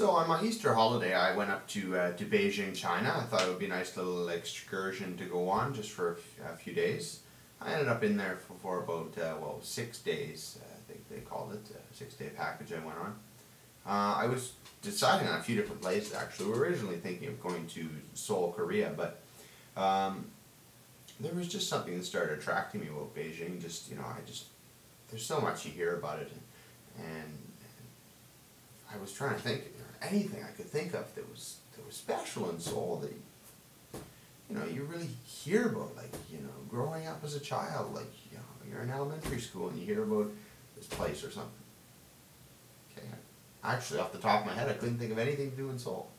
So on my Easter holiday, I went up to Beijing, China. I thought it would be a nice little excursion to go on just for a few days. I ended up in there for about, well, 6 days, I think they called it, a 6-day package I went on. I was deciding on a few different places actually. We were originally thinking of going to Seoul, Korea, but there was just something that started attracting me about Beijing. There's so much you hear about it, and I was trying to think anything I could think of that was special in Seoul that you really hear about, like growing up as a child, like you're in elementary school and you hear about this place or something. Okay, actually off the top of my head I couldn't think of anything to do in Seoul,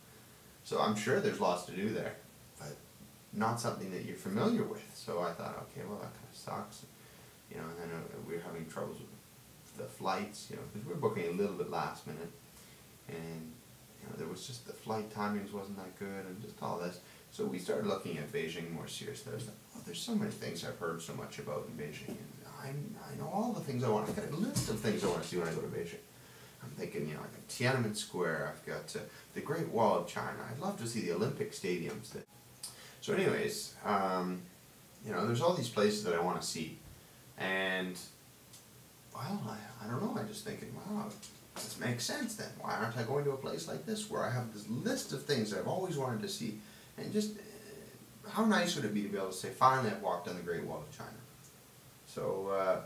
so I'm sure there's lots to do there, but not something that you're familiar with. So I thought, okay, well, that kind of sucks, and then we were having troubles with the flights, because we were booking a little bit last minute, and there was just the flight timings wasn't that good, and just all this. So we started looking at Beijing more seriously. I was like, oh, there's so many things I've heard so much about in Beijing, and I know all the things I want. I've got a list of things I want to see when I go to Beijing. I'm thinking, I got Tiananmen Square, I've got the Great Wall of China. I'd love to see the Olympic stadiums. So anyways, there's all these places that I want to see, and well, I don't know, I'm just thinking, wow, this makes sense then. Why aren't I going to a place like this where I have this list of things that I've always wanted to see? And just, how nice would it be to be able to say, finally I've walked on the Great Wall of China. So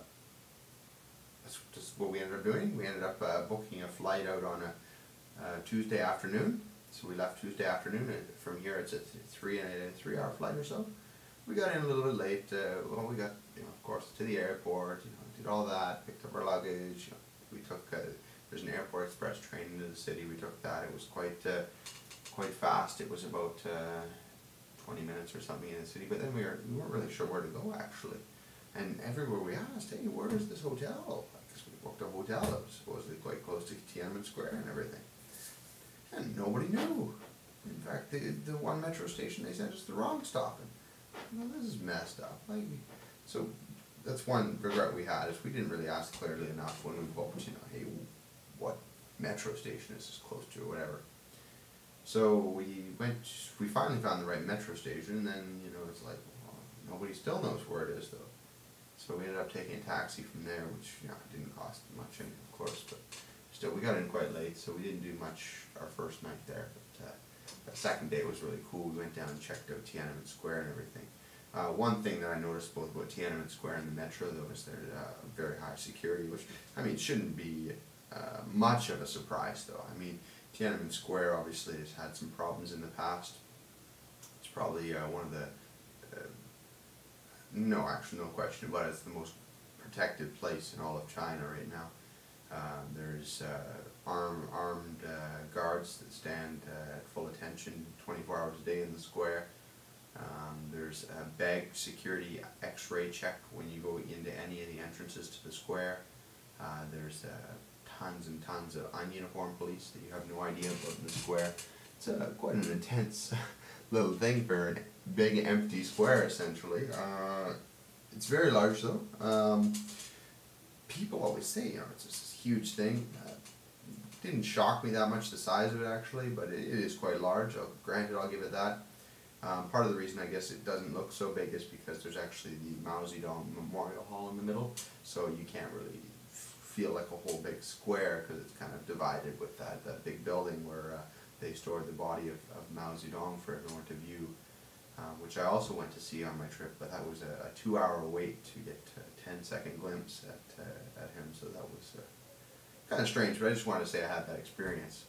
that's just what we ended up doing. We ended up booking a flight out on a Tuesday afternoon. So we left Tuesday afternoon, and from here it's a 3-hour flight or so. We got in a little bit late. Well, we got, of course, to the airport, did all that, picked up our luggage. We took, there's an airport express train into the city. We took that. It was quite fast. It was about 20 minutes or something in the city, but then we weren't really sure where to go actually. And everywhere we asked, hey, where is this hotel? Because we booked a hotel that was supposedly quite close to Tiananmen Square and everything. And nobody knew. In fact, the one metro station they sent us the wrong stop. And this is messed up. So that's one regret we had, is we didn't really ask clearly enough when we booked, hey, what metro station is this close to or whatever. So we finally found the right metro station, and then, it's like, well, nobody still knows where it is though. So we ended up taking a taxi from there, which, didn't cost much, of course, but still, we got in quite late, so we didn't do much our first night there. But the second day was really cool. We went down and checked out Tiananmen Square and everything. One thing that I noticed both about Tiananmen Square and the metro, though, is there's very high security, which, shouldn't be much of a surprise, though. Tiananmen Square obviously has had some problems in the past. It's probably one of the, no question about it, it's the most protected place in all of China right now. There's armed guards that stand at full attention 24 hours a day in the square. There's a bag security x-ray check when you go into any of the entrances to the square. There's tons and tons of ununiformed police that you have no idea about in the square. It's quite an intense little thing for a big empty square, essentially. It's very large though. People always say, it's just this huge thing. Didn't shock me that much, the size of it actually, but it is quite large. Granted, I'll give it that. Part of the reason I guess it doesn't look so big is because there's actually the Mao Zedong Memorial Hall in the middle, so you can't really feel like a whole big square because it's kind of divided with that big building where they stored the body of Mao Zedong for everyone to view, which I also went to see on my trip, but that was a 2-hour wait to get a 10-second glimpse at him, so that was kind of strange, but I just wanted to say I had that experience.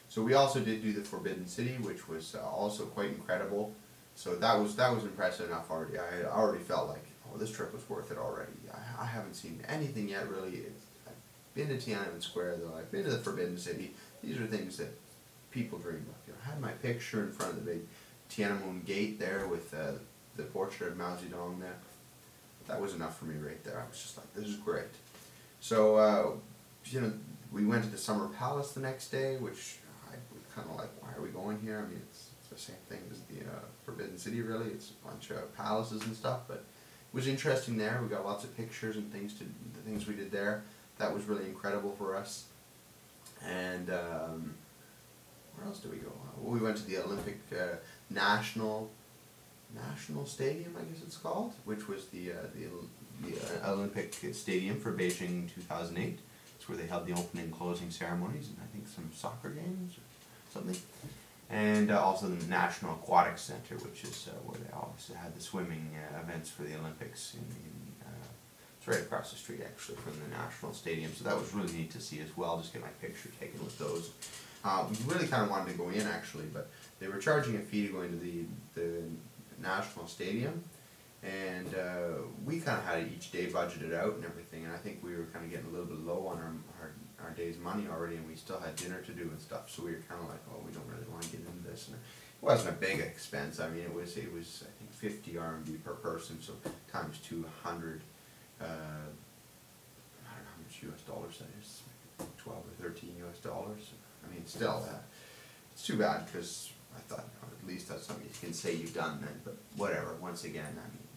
So we also did do the Forbidden City, which was also quite incredible. So that was impressive enough already. I already felt like, oh, this trip was worth it already. I haven't seen anything yet really. I've been to Tiananmen Square though. I've been to the Forbidden City. These are things that people dream of. I had my picture in front of the big Tiananmen Gate there with the portrait of Mao Zedong there. That was enough for me right there. I was just like, this is great. So we went to the Summer Palace the next day, which I was kind of like, why are we going here? It's the same thing as the Forbidden City, really. It's a bunch of palaces and stuff, but it was interesting there. We got lots of pictures and things the things we did there. That was really incredible for us. And where else did we go? We went to the Olympic National Stadium, I guess it's called, which was the Olympic Stadium for Beijing 2008. It's where they held the opening and closing ceremonies and I think some soccer games or something. And also the National Aquatic Center, which is where they always had the swimming events for the Olympics. It's right across the street actually from the National Stadium, so that was really neat to see as well, just get my picture taken with those. We really kind of wanted to go in actually, but they were charging a fee to go into the National Stadium, and we kind of had each day budgeted out and everything, and I think we were kind of getting a little bit low on our day's money already, and we still had dinner to do and stuff, so we were kind of like, oh, we don't really want to get into this. And it wasn't a big expense. I mean, it was I think 50 RMB per person, so times 200. I don't know how much US dollars that is, 12 or 13 US dollars. I mean, still, it's too bad because I thought, at least that's something you can say you've done then, but whatever, once again, I mean,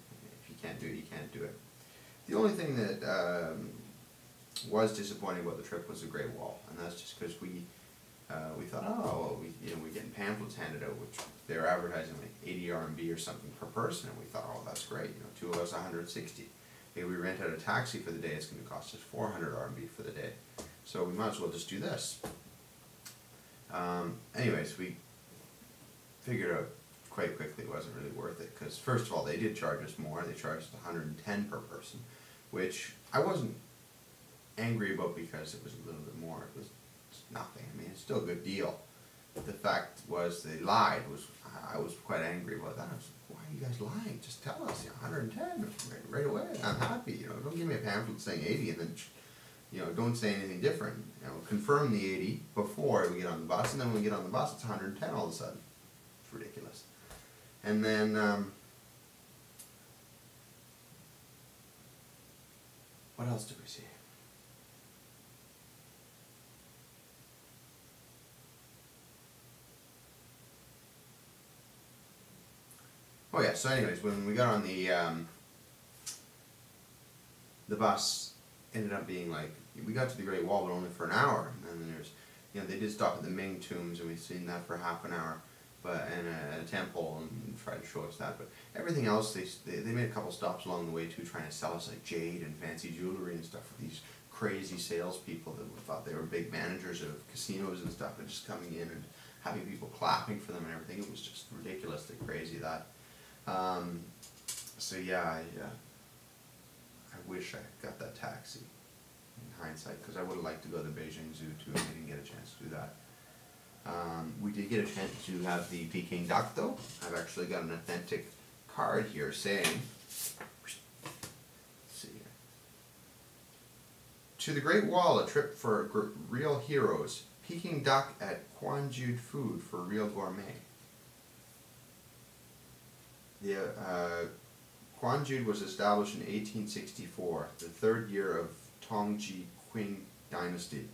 if you can't do it, you can't do it. The only thing that was disappointing about the trip was the Great Wall, and that's just because we thought, oh, well, we're getting pamphlets handed out, which they're advertising like 80 RMB or something per person, and we thought, oh, that's great, two of us 160. If we rent out a taxi for the day, it's going to cost us 400 RMB for the day. So we might as well just do this. Anyways, we figured out quite quickly it wasn't really worth it, because first of all, they did charge us more. They charged us 110 per person, which I wasn't angry about because it was a little bit more. It was nothing. I mean, it's still a good deal. The fact was they lied. I was quite angry about that. I was like, why are you guys lying? Just tell us, 110 right away. I'm happy. Don't give me a pamphlet saying 80 and then, don't say anything different. Confirm the 80 before we get on the bus, and then when we get on the bus, it's 110 all of a sudden. It's ridiculous. And then, what else did we see? Oh yeah, so anyways, when we got on the bus ended up being like, we got to the Great Wall but only for an hour, and then there's, they did stop at the Ming tombs and we've seen that for half an hour, and a temple, and tried to show us that, but everything else, they made a couple stops along the way too, trying to sell us like jade and fancy jewelry and stuff for these crazy salespeople that thought they were big managers of casinos and stuff, and just coming in and having people clapping for them and everything. It was just ridiculously crazy, that. So yeah, I wish I got that taxi in hindsight, because I would have liked to go to the Beijing Zoo too, and we didn't get a chance to do that. We did get a chance to have the Peking duck though. I've actually got an authentic card here saying, let's see here, to the Great Wall, a trip for real heroes. Peking duck at Quanjued food for real gourmet. The Quanjued was established in 1864, the third year of Tongji Qing dynasty,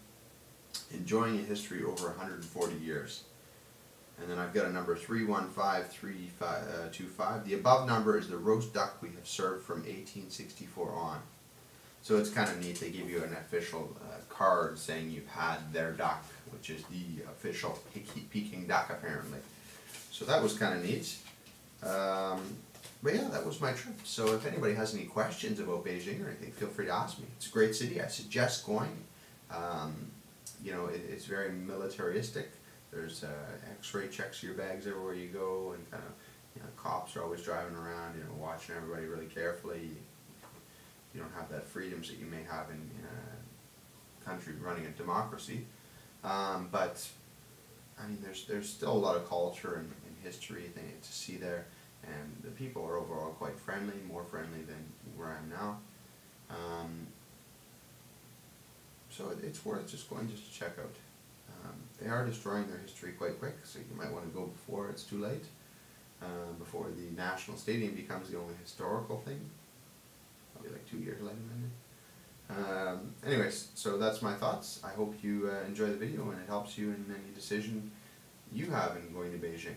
enjoying a history over 140 years. And then I've got a number 3153525. The above number is the roast duck we have served from 1864 on. So it's kind of neat. They give you an official card saying you've had their duck, which is the official Peking duck apparently. So that was kind of neat. But yeah, that was my trip. So if anybody has any questions about Beijing or anything, feel free to ask me. It's a great city. I suggest going. It's very militaristic. There's X-ray checks your bags everywhere you go, and kind of, cops are always driving around, watching everybody really carefully. You don't have that freedoms that you may have in a country running a democracy. But I mean, there's still a lot of culture and history to see there, and the people are overall quite friendly, more friendly than where I am now. So it's worth just going to check out. They are destroying their history quite quick, so you might want to go before it's too late, before the National Stadium becomes the only historical thing. Probably like 2 years later maybe. Anyways, so that's my thoughts. I hope you enjoy the video and it helps you in any decision you have in going to Beijing.